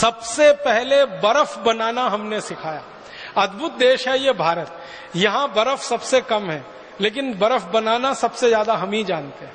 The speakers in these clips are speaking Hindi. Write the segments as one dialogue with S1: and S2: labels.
S1: सबसे पहले बर्फ बनाना हमने सिखाया। अद्भुत देश है ये भारत। यहां बर्फ सबसे कम है, लेकिन बर्फ बनाना सबसे ज्यादा हम ही जानते हैं।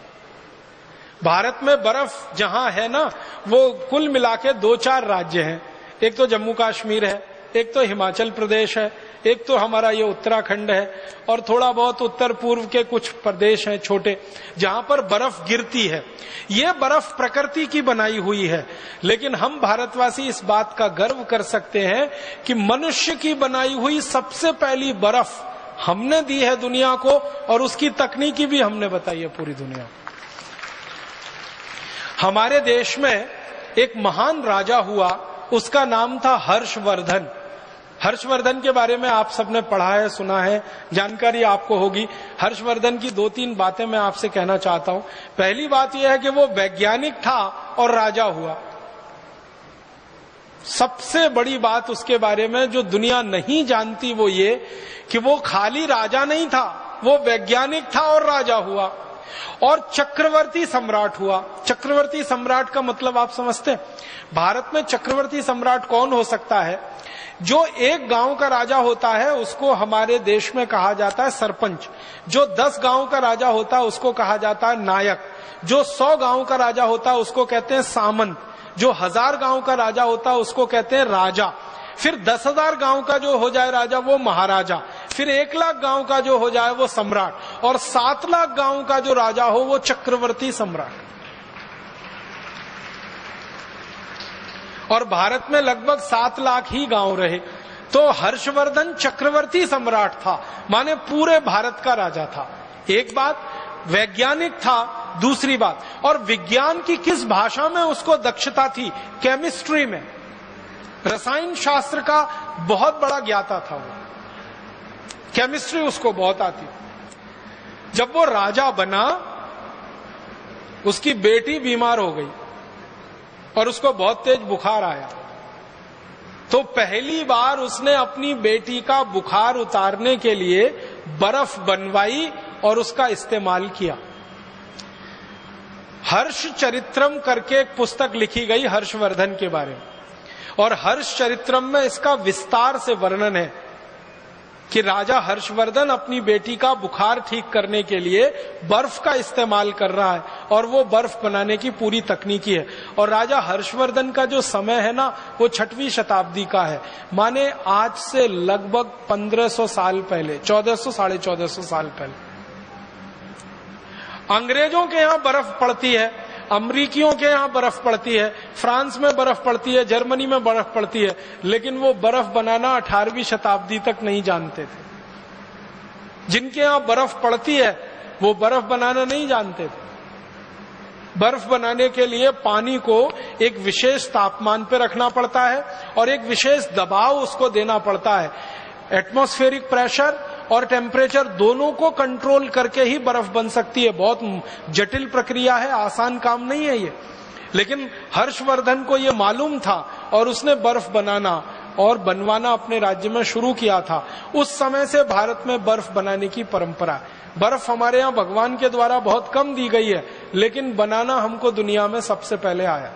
S1: भारत में बर्फ जहां है ना, वो कुल मिला के 2-4 राज्य हैं। एक तो जम्मू कश्मीर है, एक तो हिमाचल प्रदेश है, एक तो हमारा ये उत्तराखंड है, और थोड़ा बहुत उत्तर पूर्व के कुछ प्रदेश हैं छोटे, जहां पर बर्फ गिरती है। ये बर्फ प्रकृति की बनाई हुई है, लेकिन हम भारतवासी इस बात का गर्व कर सकते हैं कि मनुष्य की बनाई हुई सबसे पहली बर्फ हमने दी है दुनिया को, और उसकी तकनीकी भी हमने बताई है पूरी दुनिया को। हमारे देश में एक महान राजा हुआ, उसका नाम था हर्षवर्धन। हर्षवर्धन के बारे में आप सबने पढ़ा है, सुना है, जानकारी आपको होगी। हर्षवर्धन की 2-3 बातें मैं आपसे कहना चाहता हूं। पहली बात यह है कि वो वैज्ञानिक था और राजा हुआ। सबसे बड़ी बात उसके बारे में जो दुनिया नहीं जानती वो ये कि वो खाली राजा नहीं था, वो वैज्ञानिक था और राजा हुआ, और चक्रवर्ती सम्राट हुआ। चक्रवर्ती सम्राट का मतलब आप समझते हैं? भारत में चक्रवर्ती सम्राट कौन हो सकता है? जो एक गांव का राजा होता है उसको हमारे देश में कहा जाता है सरपंच। जो 10 गांव का राजा होता है उसको कहा जाता है नायक। जो 100 गांव का राजा होता है उसको कहते हैं सामंत। जो 1000 गांव का राजा होता है उसको कहते हैं राजा। फिर 10,000 गांव का जो हो जाए राजा वो महाराजा। फिर 1 लाख गांव का जो हो जाए वो सम्राट, और 7 लाख गांव का जो राजा हो वो चक्रवर्ती सम्राट। और भारत में लगभग 7 लाख ही गांव रहे, तो हर्षवर्धन चक्रवर्ती सम्राट था, माने पूरे भारत का राजा था। एक बात, वैज्ञानिक था। दूसरी बात, और विज्ञान की किस भाषा में उसको दक्षता थी? केमिस्ट्री में, रसायन शास्त्र का बहुत बड़ा ज्ञाता था वो। केमिस्ट्री उसको बहुत आती। जब वो राजा बना, उसकी बेटी बीमार हो गई और उसको बहुत तेज बुखार आया, तो पहली बार उसने अपनी बेटी का बुखार उतारने के लिए बर्फ बनवाई और उसका इस्तेमाल किया। हर्ष चरित्रम करके एक पुस्तक लिखी गई हर्षवर्धन के बारे में, और हर्ष चरित्रम में इसका विस्तार से वर्णन है कि राजा हर्षवर्धन अपनी बेटी का बुखार ठीक करने के लिए बर्फ का इस्तेमाल कर रहा है, और वो बर्फ बनाने की पूरी तकनीकी है। और राजा हर्षवर्धन का जो समय है ना, वो 6वीं शताब्दी का है, माने आज से लगभग 1500 साल पहले, 1400 साढ़े 1400 साल पहले। अंग्रेजों के यहां बर्फ पड़ती है, अमरीकियों के यहां बर्फ पड़ती है, फ्रांस में बर्फ पड़ती है, जर्मनी में बर्फ पड़ती है, लेकिन वो बर्फ बनाना 18वीं शताब्दी तक नहीं जानते थे। जिनके यहां बर्फ पड़ती है वो बर्फ बनाना नहीं जानते थे। बर्फ बनाने के लिए पानी को एक विशेष तापमान पर रखना पड़ता है और एक विशेष दबाव उसको देना पड़ता है। एटमॉस्फेरिक प्रेशर और टेम्परेचर दोनों को कंट्रोल करके ही बर्फ बन सकती है। बहुत जटिल प्रक्रिया है, आसान काम नहीं है ये, लेकिन हर्षवर्धन को ये मालूम था और उसने बर्फ बनाना और बनवाना अपने राज्य में शुरू किया था। उस समय से भारत में बर्फ बनाने की परंपरा है। बर्फ हमारे यहाँ भगवान के द्वारा बहुत कम दी गई है, लेकिन बनाना हमको दुनिया में सबसे पहले आया।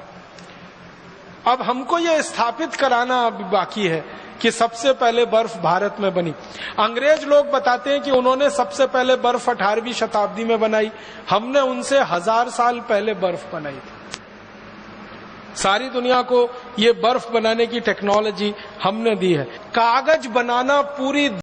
S1: अब हमको ये स्थापित कराना अभी बाकी है कि सबसे पहले बर्फ भारत में बनी। अंग्रेज लोग बताते हैं कि उन्होंने सबसे पहले बर्फ 18वीं शताब्दी में बनाई। हमने उनसे 1000 साल पहले बर्फ बनाई थी। सारी दुनिया को ये बर्फ बनाने की टेक्नोलॉजी हमने दी है। कागज बनाना पूरी